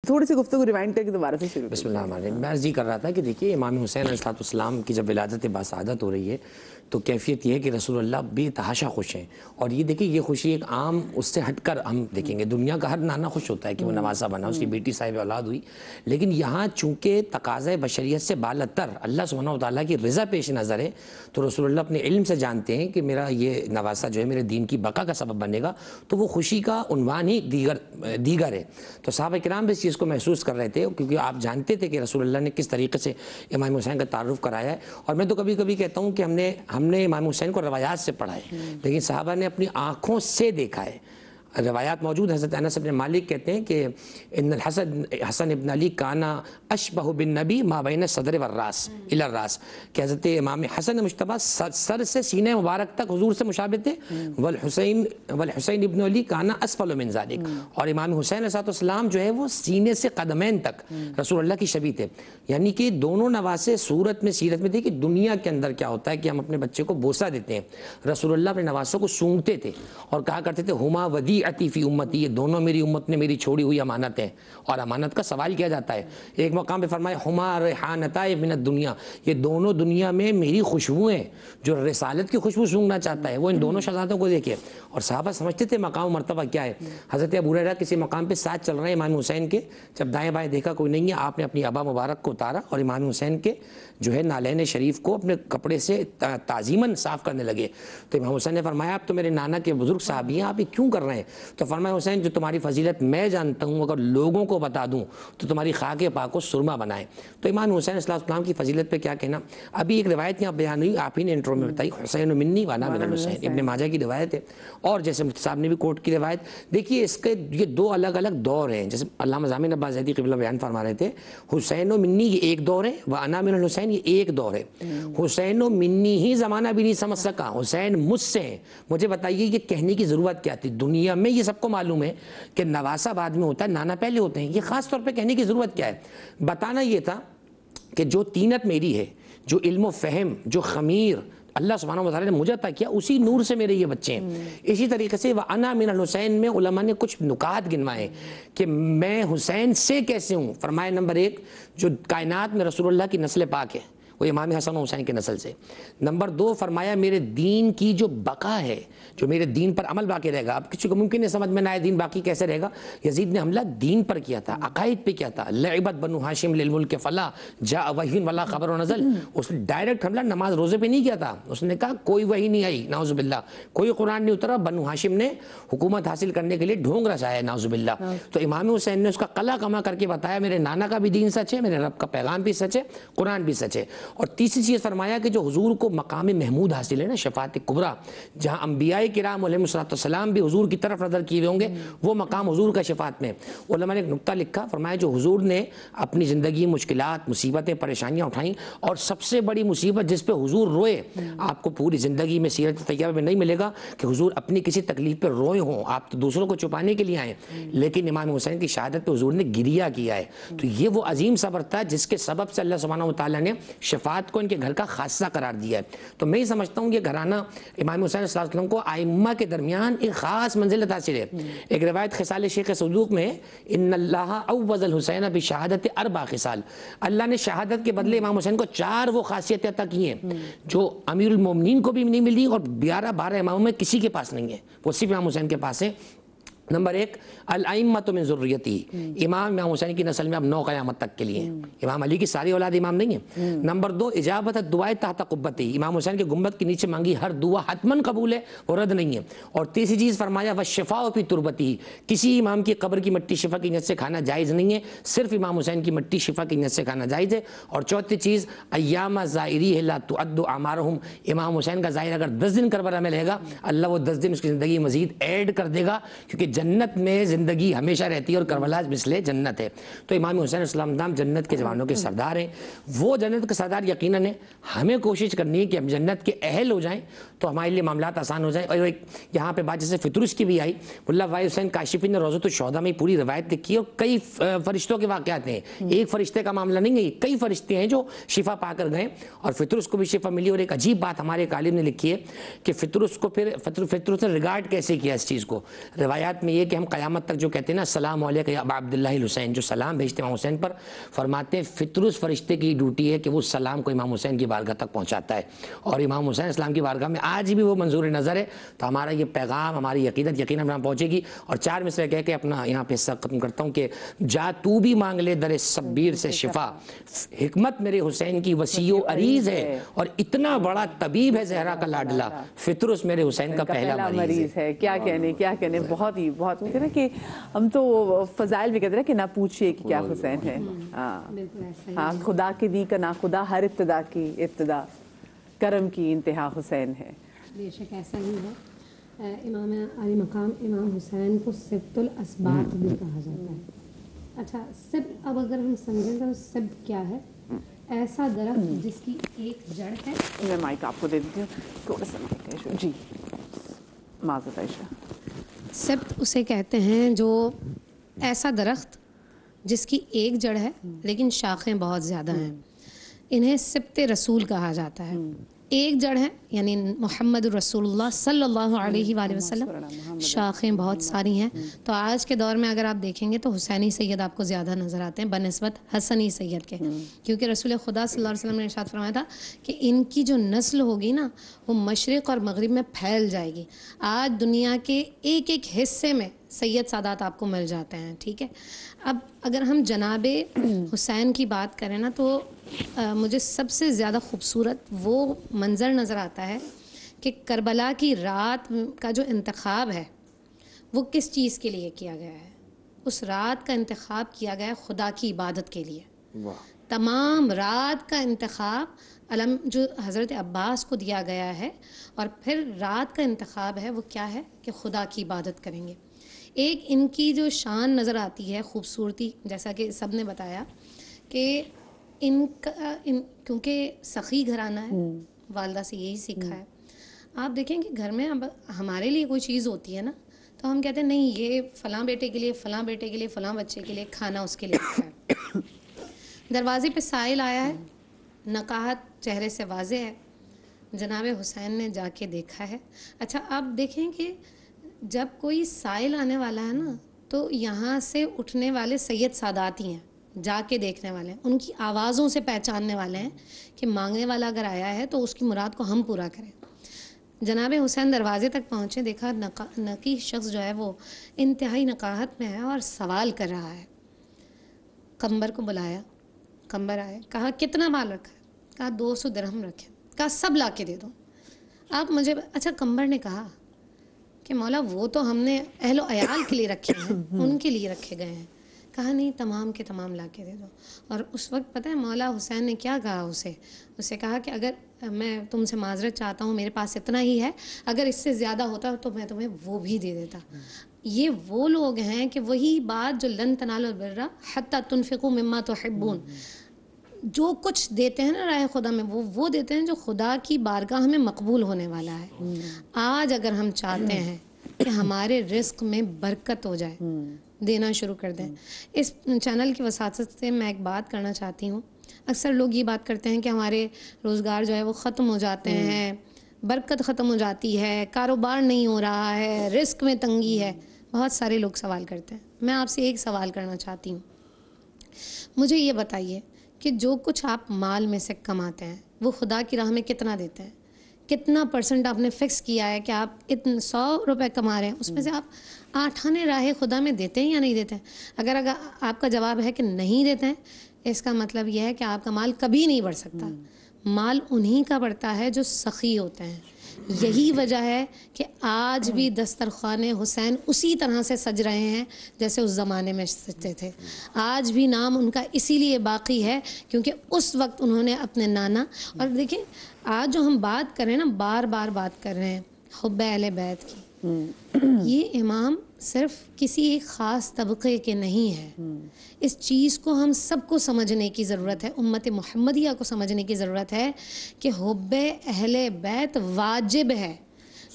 تھوڑی سی گفتگو ریوائنڈ کر کے دوبارہ سے شروع. بسم اللہ الرحمن الرحیم. میں عرض یہ کر رہا تھا کہ دیکھیے امام حسین علیہ السلام کی جب ولادت باسعادت ہو رہی ہے تو کیفیت یہ ہے کہ رسول اللہ بے تحاشا خوش ہیں. اور یہ دیکھیں یہ خوشی ایک عام اس سے ہٹ کر ہم دیکھیں گے. دنیا کا ہر نانا خوش ہوتا ہے کہ وہ نواسا بنا, اس کی بیٹی صاحب اولاد ہوئی, لیکن یہاں چونکہ تقاضۂ بشریت سے بالاتر اللہ سبحانہ و تعالیٰ کی رضا پیش نظر ہے تو رسول اللہ اپنے علم سے جانتے ہیں کہ میرا یہ نواسا جو ہے میرے دین کی بقا کا سبب بنے گا, تو وہ خوشی کا عنوان ہی دیگر ہے. تو صحابہ کرام بھی اس چیز کو محسوس کر رہے تھے کیونکہ آپ جانتے تھے کہ رسول اللہ نے کس طریقے سے امام حسین کا تعارف کرایا ہے. اور میں تو کبھی کبھی کہتا ہوں کہ ہم نے امام حسین کو روایات سے پڑھا ہے, لیکن صحابہ نے اپنی آنکھوں سے دیکھا ہے. روایات موجود. حضرت انس بن مالک کہتے ہیں کہ ان حسن ابن علی کانا اشبہ بالنبی ما بین صدر والراس الی الراس, کہ حضرت امام حسن مجتبی سر سے سینے مبارک تک حضور سے مشابہ تھے. والحسین ابن علی کانا اسفل من ذلک, اور امام حسین علیہ السلام جو ہے وہ سینے سے قدمین تک رسول اللہ کی شبیہ تھے. یعنی کہ دونوں نواسے صورت میں سیرت میں تھے کہ دنیا کے اندر کیا ہوتا ہے کہ ہم اپنے بچے کو بوسہ دیتے ہیں, رسول اللہ اپنے نواسوں کو سونگتے تھے اور کہا کرتے تھے ہما ودیعتی فی امتی, یہ دونوں میری امت نے میری چھوڑی ہوئی امانت ہیں. اور امانت کا سوال کیا جاتا ہے. ایک مقام پہ فرمایا ہما ریحانتائے من الدنیا, یہ دونوں دنیا میں میری خوشبوئیں ہیں. جو رسالت کی خوشبو سونگنا چاہتا ہے وہ ان دونوں شہزادوں کو دیکھے. اور صحابہ سمجھتے تھے مقام و مرتبہ کیا ہے. حضرت ابو ہریرہ کسی مقام پہ ساتھ چل رہے ہیں امام حسین کے, جب دائیں بائیں دیکھا کوئی نہیں ہے, آپ نے اپنی ابا مبارک کو اتارا اور امام حسین کے جو ہے نالین شریف کو اپنے کپڑے سے تعظیماً صاف کرنے لگے. تو امام حسین نے فرمایا آپ تو میرے نانا کے بزرگ صحابی ہیں, آپ یہ کیوں کر رہے ہیں؟ تو فرمایا حسین جو تمہاری فضیلت میں جانتا ہوں اگر لوگوں کو بتا دوں تو تمہاری خاک پاک کو سرما بنائے. تو امام حسین علیہ السلام کی فضیلت پہ کیا کہنا. ابھی ایک روایت یہاں بیان ہوئی, آپ ہی نے انٹرو میں بتائی, حسین منی وانا من الحسین, ابن ماجہ کی روایت ہے. اور جیسے مفتی صاحب نے بھی کوٹ کی روایت, دیکھیے اس کے یہ دو الگ الگ دور ہیں. جیسے علامہ ضامن عباس زیدی قبلہ بیان فرما رہے تھے حسین و منی یہ ایک دور ہے, وانا من الحسین یہ ایک دور ہے. حسین و منی ہی زمانہ بھی نہیں سمجھ سکا, حسین مجھ سے ہیں. مجھے بتائیے یہ کہنے کی ضرورت کیا تھی؟ دنیا میں یہ سب کو معلوم ہے کہ نواسا بعد میں ہوتا ہے, نانا پہلے ہوتے ہیں. یہ خاص طور پہ کہنے کی ضرورت کیا ہے؟ بتانا یہ تھا کہ جو طینت میری ہے, جو علم و فہم, جو خمیر اللہ سبحانہ و تعالیٰ نے مجھے عطا کیا, اسی نور سے میرے یہ بچے ہیں. اسی طریقے سے وَأَنَا مِنَ الْحُسَيْن میں علماء نے کچھ نکات گنوائے کہ میں حسین سے کیسے ہوں. فرمایا نمبر ایک, جو کائنات میں رسول اللہ کی نسل پاک ہے وہ امام حسن و حسین کے نسل سے. نمبر دو فرمایا میرے دین کی جو بقا ہے, جو میرے دین پر عمل باقی رہے گا. اب کسی کو ممکن نہیں سمجھ میں نہ آئے دین باقی کیسے رہے گا. یزید نے حملہ دین پر کیا تھا, عقائد پہ کیا تھا. لعبت بنو ہاشم للملک فلا جاء وحی ولا خبر و نزل. اس نے ڈائریکٹ حملہ نماز روزے پہ نہیں کیا تھا. اس نے کہا کوئی وحی نہیں آئی, نعوذ باللہ, کوئی قرآن نہیں اترا. بنو ہاشم نے حکومت حاصل کرنے کے لیے ڈھونگ رچایا, نعوذ باللہ. تو امام حسین نے اس کا قلع کما کر کے بتایا میرے نانا کا بھی دین سچ ہے, میرے رب کا پیغام بھی سچ ہے, قرآن بھی سچ ہے. اور تیسری چیز فرمایا کہ جو حضور کو مقام محمود حاصل ہے نا, شفاعت کبریٰ, جہاں انبیاء کرام علیہ السلام بھی حضور کی طرف نظر کیے ہوں گے, وہ مقام حضور کا شفاعت میں. علماء نے ایک نکتہ لکھا, فرمایا جو حضور نے اپنی زندگی مشکلات, مصیبتیں, پریشانیاں اٹھائیں, اور سب سے بڑی مصیبت جس پہ حضور روئے, آپ کو پوری زندگی میں سیرت طیبہ میں نہیں ملے گا کہ حضور اپنی کسی تکلیف پہ روئے ہوں. آپ تو دوسروں کو چھپانے کے لیے آئے, لیکن امام حسین کی شہادت پہ حضور نے گریہ کیا ہے. تو یہ وہ عظیم صبر تھا جس کے سبب سے اللہ سبحانہ و تعالیٰ نے شفاعت کو ان کے گھر کا خاصہ قرار دیا ہے. تو میں ہی سمجھتا ہوں کہ گھرانہ امام حسین علیہ السلام کو ائمہ کے درمیان ایک خاص منزلت حاصل ہے. ایک روایت خصال شیخ صدوق میں ان اللہ عوض الحسین بشہادت اربع خصال, اللہ نے شہادت کے بدلے امام حسین کو 4 وہ خاصیتیں عطا کی ہیں جو امیر المومنین کو بھی نہیں ملی اور 11-12 اماموں میں کسی کے پاس نہیں ہے, وہ صرف امام حسین کے پاس ہے. نمبر ایک, الائمۃ من ذریتی, امام حسین کی نسل میں اب 9 قیامت تک کے لیے ہیں. امام علی کی ساری اولاد امام نہیں ہے. نمبر دو, اجابت دعائے تحت قبتی, امام حسین کے گنبد کے نیچے مانگی ہر دعا حتماً قبول ہے, وہ رد نہیں ہے. اور تیسری چیز فرمایا والشفاء فی تربتی, کسی امام کی قبر کی مٹی شفا کی نیت سے کھانا جائز نہیں ہے, صرف امام حسین کی مٹی شفا کی نیت سے کھانا جائز ہے. اور چوتھی چیز ایام زائری لا تعد اعمارہم, امام حسین کا ظاہر اگر 10 دن کربلا میں رہے گا, اللہ وہ 10 دن اس کی زندگی مزید ایڈ کر دے گا, کیونکہ جنت میں زندگی ہمیشہ رہتی ہے اور کربلا مثل جنت ہے. تو امام حسین علیہ السلام جنت کے جوانوں کے سردار ہیں. وہ جنت کے سردار یقیناً ہیں. ہمیں کوشش کرنی ہے کہ ہم جنت کے اہل ہو جائیں تو ہمارے لیے معاملات آسان ہو جائیں. اور ایک یہاں پہ بات جیسے فطرس کی بھی آئی, ملا وائی حسین کاشفی نے روضۃ الشہداء میں پوری روایت لکھی ہے, اور کئی فرشتوں کے واقعات ہیں. ایک فرشتے کا معاملہ نہیں ہے, کئی فرشتے ہیں جو شفا پا کر گئے اور فطرس کو بھی شفا ملی. اور ایک عجیب بات ہمارے ایک عالم نے لکھی ہے کہ فطرس کو پھر فطرس نے ریگارڈ کیسے کیا اس چیز کو. روایات میں یہ کہ ہم قیامت تک جو کہتے ہیں نا السلام علیکم یا ابا عبداللہ الحسین، جو سلام بھیجتے ہیں امام حسین پر، فرماتے ہیں فطرس فرشتے کی ڈیوٹی ہے کہ وہ سلام کو امام حسین کی بارگاہ تک پہنچاتا ہے، اور امام حسین اسلام کی بارگاہ میں آج بھی وہ منظور نظر ہے۔ تو ہمارا یہ پیغام، ہماری عقیدت یقیناً وہاں پہنچے گی۔ اور 4 مصرع کہہ کے اپنا یہاں پہ حصہ ختم کرتا ہوں کہ جا تو بھی مانگ لے در شبیر سے شفا، حکمت میرے حسین کی وسیع و عریض ہے، اور اتنا بڑا طبیب ہے زہرا کا لاڈلا، فطرس میرے حسین کا پہلا مریض ہے۔ کیا کہنے بہت کہتے ہیں نا کہ ہم تو فضائل بھی کہتے ہیں کہ نہ پوچھئے کہ کیا حسین ہے۔ ہاں، خدا کی دی کا نا خدا، ہر ابتدا کی ابتدا، کرم کی انتہا حسین ہے۔ بے شک ایسا ہی ہے۔ امام علی مقام امام حسین کو سبت الاسباط بھی کہا جاتا ہے۔ اچھا، سبت اب اگر ہم سمجھیں تو سبت کیا ہے؟ ایسا درخت جس کی ایک جڑ ہے۔ میں مائک آپ کو دے دیتی ہوں، تھوڑا سا مائک عائشہ جی، معذرت عائشہ۔ سبت اسے کہتے ہیں جو ایسا درخت جس کی ایک جڑ ہے لیکن شاخیں بہت زیادہ ہیں، انہیں سبت رسول کہا جاتا ہے۔ ایک جڑ ہے یعنی محمد رسول اللہ صلی اللہ علیہ وآلہ وسلم، شاخیں بہت ساری ہیں۔ تو آج کے دور میں اگر آپ دیکھیں گے تو حسینی سید آپ کو زیادہ نظر آتے ہیں بنسبت حسنی سید کے، کیونکہ رسول خدا صلی اللہ علیہ وسلم نے ارشاد فرمایا تھا کہ ان کی جو نسل ہوگی نا وہ مشرق اور مغرب میں پھیل جائے گی۔ آج دنیا کے ایک ایک حصے میں سید سادات آپ کو مل جاتے ہیں، ٹھیک ہے۔ اب اگر ہم جناب حسین کی بات کریں نا تو مجھے سب سے زیادہ خوبصورت وہ منظر نظر آتا ہے کہ کربلا کی رات کا جو انتخاب ہے وہ کس چیز کے لیے کیا گیا ہے؟ اس رات کا انتخاب کیا گیا ہے خدا کی عبادت کے لیے۔ تمام رات کا انتخاب علم جو حضرت عباس کو دیا گیا ہے، اور پھر رات کا انتخاب ہے وہ کیا ہے کہ خدا کی عبادت کریں گے۔ ایک ان کی جو شان نظر آتی ہے، خوبصورتی، جیسا کہ سب نے بتایا کہ ان کا کیونکہ سخی گھرانہ ہے، والدہ سے یہی سیکھا ہے۔ آپ دیکھیں کہ گھر میں اب ہمارے لیے کوئی چیز ہوتی ہے نا تو ہم کہتے ہیں نہیں یہ فلاں بیٹے کے لیے، فلاں بیٹے کے لیے، فلاں بچے کے لیے، کھانا اس کے لیے ہے۔ دروازے پہ سائل آیا ہے، نقاہت چہرے سے واضح ہے، جناب حسین نے جا کے دیکھا ہے۔ اچھا آپ دیکھیں کہ جب کوئی سائل آنے والا ہے نا تو یہاں سے اٹھنے والے سید سادات ہی ہیں، جا کے دیکھنے والے ہیں، ان کی آوازوں سے پہچاننے والے ہیں کہ مانگنے والا اگر آیا ہے تو اس کی مراد کو ہم پورا کریں۔ جناب حسین دروازے تک پہنچے، دیکھا نقی شخص جو ہے وہ انتہائی نقاہت میں ہے اور سوال کر رہا ہے۔ قمبر کو بلایا، قمبر آئے، کہا کتنا مال رکھا ہے؟ کہا 200 درہم رکھے۔ کہا سب لا کے دے دو۔ آپ مجھے اچھا قمبر نے کہا کہ مولا وہ تو ہم نے اہل و عیال کے لیے رکھے ہیں، ان کے لیے رکھے گئے ہیں۔ کہا نہیں، تمام کے تمام لا کے دے دو۔ اور اس وقت پتہ ہے مولا حسین نے کیا کہا اسے کہا کہ اگر میں تم سے معذرت چاہتا ہوں، میرے پاس اتنا ہی ہے، اگر اس سے زیادہ ہوتا تو میں تمہیں وہ بھی دے دیتا۔ یہ وہ لوگ ہیں کہ وہی بات جو لن تنالوا البر حتی تنفقوا مما تحبون، جو کچھ دیتے ہیں نا راہ خدا میں وہ دیتے ہیں جو خدا کی بارگاہ میں مقبول ہونے والا ہے۔ آج اگر ہم چاہتے ہیں کہ ہمارے رزق میں برکت ہو جائے، دینا شروع کر دیں۔ اس چینل کی وساطت سے میں ایک بات کرنا چاہتی ہوں۔ اکثر لوگ یہ بات کرتے ہیں کہ ہمارے روزگار جو ہے وہ ختم ہو جاتے ہیں، برکت ختم ہو جاتی ہے، کاروبار نہیں ہو رہا ہے، رزق میں تنگی ہے۔ بہت سارے لوگ سوال کرتے ہیں، میں آپ سے ایک سوال کرنا چاہتی ہوں۔ مجھے یہ بتائیے کہ جو کچھ آپ مال میں سے کماتے ہیں وہ خدا کی راہ میں کتنا دیتے ہیں؟ کتنا پرسنٹ آپ نے فکس کیا ہے کہ آپ 100 روپے کما رہے ہیں، اس میں سے آپ 8 آنے راہ خدا میں دیتے ہیں یا نہیں دیتے ہیں؟ اگر آپ کا جواب ہے کہ نہیں دیتے ہیں، اس کا مطلب یہ ہے کہ آپ کا مال کبھی نہیں بڑھ سکتا۔ مال انہی کا بڑھتا ہے جو سخی ہوتے ہیں۔ یہی وجہ ہے کہ آج بھی دسترخوان حسین اسی طرح سے سج رہے ہیں جیسے اس زمانے میں سجتے تھے۔ آج بھی نام ان کا اسی لیے باقی ہے کیونکہ اس وقت انہوں نے اپنے نانا، اور دیکھیں آج جو ہم بات کر رہے ہیں نا، بار بار بات کر رہے ہیں حب اہل بیت کی، یہ امام صرف کسی ایک خاص طبقے کے نہیں ہیں۔ اس چیز کو ہم سب کو سمجھنے کی ضرورت ہے، امت محمدیہ کو سمجھنے کی ضرورت ہے کہ حب اہل بیت واجب ہے،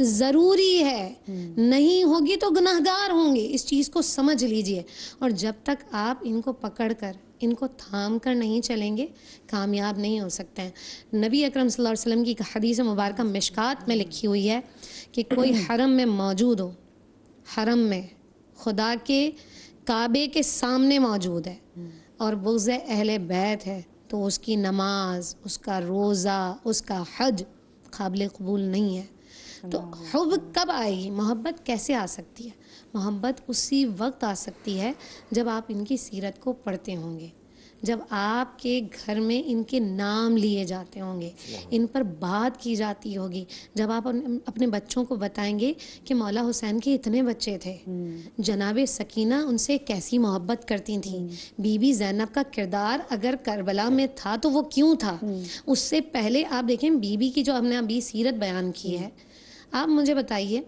ضروری ہے، نہیں ہوگی تو گناہگار ہوں گے۔ اس چیز کو سمجھ لیجئے، اور جب تک آپ ان کو پکڑ کر، ان کو تھام کر نہیں چلیں گے، کامیاب نہیں ہو سکتے ہیں۔ نبی اکرم صلی اللہ علیہ وسلم کی حدیث مبارکہ مشکات میں لکھی ہوئی ہے کہ کوئی حرم میں موجود ہو، حرم میں خدا کے کعبے کے سامنے موجود ہے اور بغض اہل بیت ہے تو اس کی نماز، اس کا روزہ، اس کا حج قابل قبول نہیں ہے. تو حب کب آئے گی؟ محبت کیسے آ سکتی ہے؟ محبت اسی وقت آ سکتی ہے جب آپ ان کی سیرت کو پڑھتے ہوں گے، جب آپ کے گھر میں ان کے نام لیے جاتے ہوں گے، ان پر بات کی جاتی ہوگی، جب آپ اپنے بچوں کو بتائیں گے کہ مولا حسین کے اتنے بچے تھے، جناب سکینہ ان سے کیسی محبت کرتی تھیں، بی بی زینب کا کردار اگر کربلا میں تھا تو وہ کیوں تھا. اس سے پہلے آپ دیکھیں بی بی کی جو ہم نے ابھی سیرت بیان کی ہے، آپ مجھے بتائیے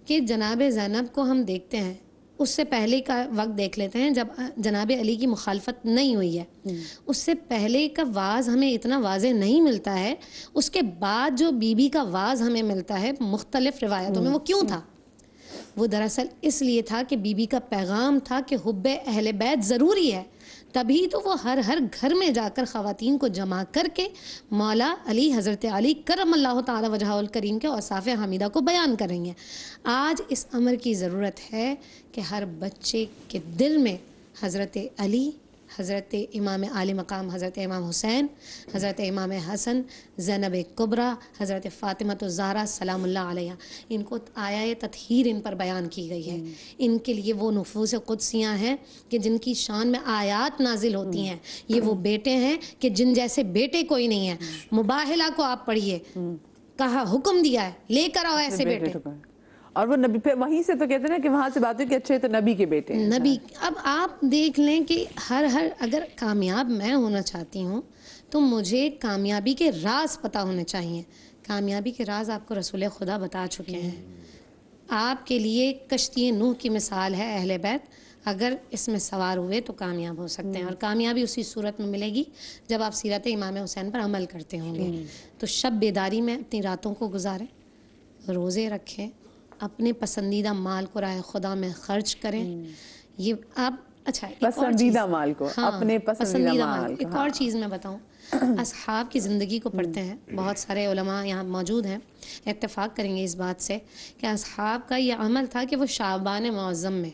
کہ جناب زینب کو ہم دیکھتے ہیں، اس سے پہلے کا وقت دیکھ لیتے ہیں جب جناب علی کی مخالفت نہیں ہوئی ہے، اس سے پہلے کا واز ہمیں اتنا واضح نہیں ملتا ہے. اس کے بعد جو بی بی کا واز ہمیں ملتا ہے مختلف روایتوں میں، وہ کیوں تھا؟ وہ دراصل اس لیے تھا کہ بی بی کا پیغام تھا کہ حب اہل بیت ضروری ہے. تبھی تو وہ ہر گھر میں جا کر خواتین کو جمع کر کے مولا علی، حضرت علی کرم اللہ تعالی وجہہ الکریم کے اوصاف حمیدہ کو بیان کریں گے. آج اس امر کی ضرورت ہے کہ ہر بچے کے دل میں حضرت علی، حضرت امام عالی مقام حضرت امام حسین، حضرت امام حسن، زینب کبریٰ، حضرت فاطمہ الزہرا سلام اللہ علیہ، ان کو آیا تطہیر ان پر بیان کی گئی ہے. ان کے لیے وہ نفوس قدسیاں ہیں کہ جن کی شان میں آیات نازل ہوتی ہیں. یہ وہ بیٹے ہیں کہ جن جیسے بیٹے کوئی نہیں ہے. مباہلہ کو آپ پڑھیے، کہا حکم دیا ہے لے کر آؤ ایسے بیٹے. اور وہ نبی، پھر وہیں سے تو کہتے ہیں نا کہ وہاں سے بات ہوئی کہ اچھے تو نبی کے بیٹے ہیں. نبی. اب آپ دیکھ لیں کہ ہر اگر کامیاب میں ہونا چاہتی ہوں تو مجھے کامیابی کے راز پتہ ہونے چاہیے. کامیابی کے راز آپ کو رسول خدا بتا چکے ہیں. آپ کے لیے کشتی نوح کی مثال ہے اہل بیت. اگر اس میں سوار ہوئے تو کامیاب ہو سکتے ہیں، اور کامیابی اسی صورت میں ملے گی جب آپ سیرت امام حسین پر عمل کرتے ہوں گے. تو شب بیداری میں اپنی راتوں کو گزاریں، روزے رکھیں، اپنے پسندیدہ مال کو راہ خدا میں خرچ کریں. یہ آپ اچھا پسندیدہ مال کو، اپنے پسندیدہ مال کو. ایک اور چیز میں بتاؤں، اصحاب کی زندگی کو پڑھتے ہیں، بہت سارے علماء یہاں موجود ہیں، اتفاق کریں گے اس بات سے کہ اصحاب کا یہ عمل تھا کہ وہ شعبان معظم میں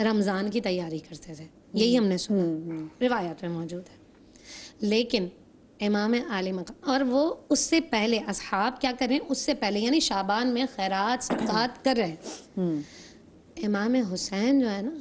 رمضان کی تیاری کرتے تھے. یہی ہم نے سنا، روایات میں موجود ہے. لیکن امام عالی مقام، اور وہ اس سے پہلے اصحاب کیا کریں، اس سے پہلے یعنی شعبان میں خیرات صدقات کر رہے ہیں. امام حسین جو ہے نا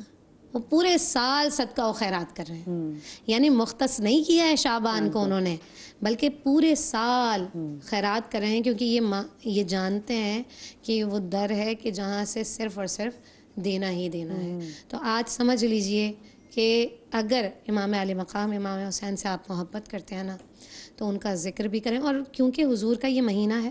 وہ پورے سال صدقہ و خیرات کر رہے ہیں. یعنی مختص نہیں کیا ہے شعبان کو انہوں نے، بلکہ پورے سال خیرات کر رہے ہیں، کیونکہ یہ جانتے ہیں کہ وہ در ہے کہ جہاں سے صرف اور صرف دینا ہی دینا ہے. تو آج سمجھ لیجئے کہ اگر امام علی مقام امام حسین سے آپ محبت کرتے ہیں نا تو ان کا ذکر بھی کریں. اور کیونکہ حضور کا یہ مہینہ ہے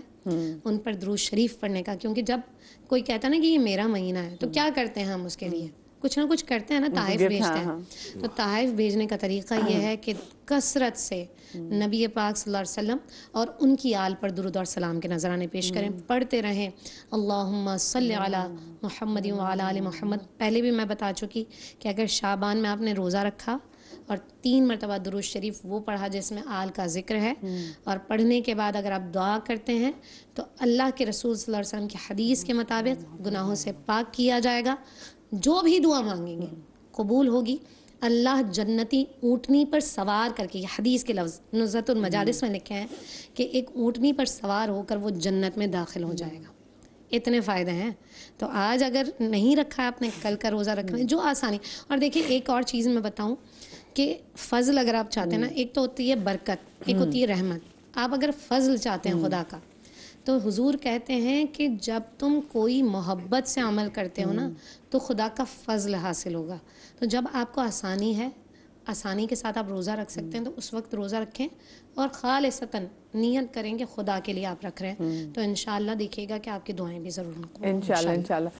ان پر درود شریف پڑھنے کا، کیونکہ جب کوئی کہتا نا کہ یہ میرا مہینہ ہے تو کیا کرتے ہیں ہم اس کے لیے؟ کچھ نہ کچھ کرتے ہیں نا، تحائف بھیجتے ہیں. تو تحائف بھیجنے کا طریقہ یہ ہے کہ کثرت سے نبی پاک صلی اللہ علیہ وسلم اور ان کی آل پر درود اور سلام کے نذرانے پیش کریں، پڑھتے رہیں اللہم صلی علی محمد وعلی آل محمد. پہلے بھی میں بتا چکی کہ اگر شعبان میں آپ نے روزہ رکھا اور 3 مرتبہ درود شریف وہ پڑھا جس میں آل کا ذکر ہے، اور پڑھنے کے بعد اگر آپ دعا کرتے ہیں تو اللہ کے رسول صلی اللہ علیہ وسلم کی حدیث کے مطابق گناہوں سے پاک کیا جائے گا. جو بھی دعا مانگیں گے قبول ہوگی. اللہ جنتی اونٹنی پر سوار کر کے، یہ حدیث کے لفظ نزہۃ المجالس میں لکھے ہیں کہ ایک اونٹنی پر سوار ہو کر وہ جنت میں داخل ہو جائے گا. اتنے فائدے ہیں. تو آج اگر نہیں رکھا ہے آپ نے، کل کا روزہ رکھنا ہے، جو آسانی. اور دیکھیں ایک اور چیز میں بتاؤں کہ فضل اگر آپ چاہتے ہیں نا، ایک تو ہوتی ہے برکت، ایک ہوتی ہے رحمت. آپ اگر فضل چاہتے ہیں خدا کا تو حضور کہتے ہیں کہ جب تم کوئی محبت سے عمل کرتے ہو نا تو خدا کا فضل حاصل ہوگا. تو جب آپ کو آسانی ہے، آسانی کے ساتھ آپ روزہ رکھ سکتے ہیں تو اس وقت روزہ رکھیں، اور خالصتاً نیت کریں کہ خدا کے لیے آپ رکھ رہے ہیں. تو انشاءاللہ دیکھیے گا کہ آپ کی دعائیں بھی ضرور قبول ہوں گی. انشاءاللہ.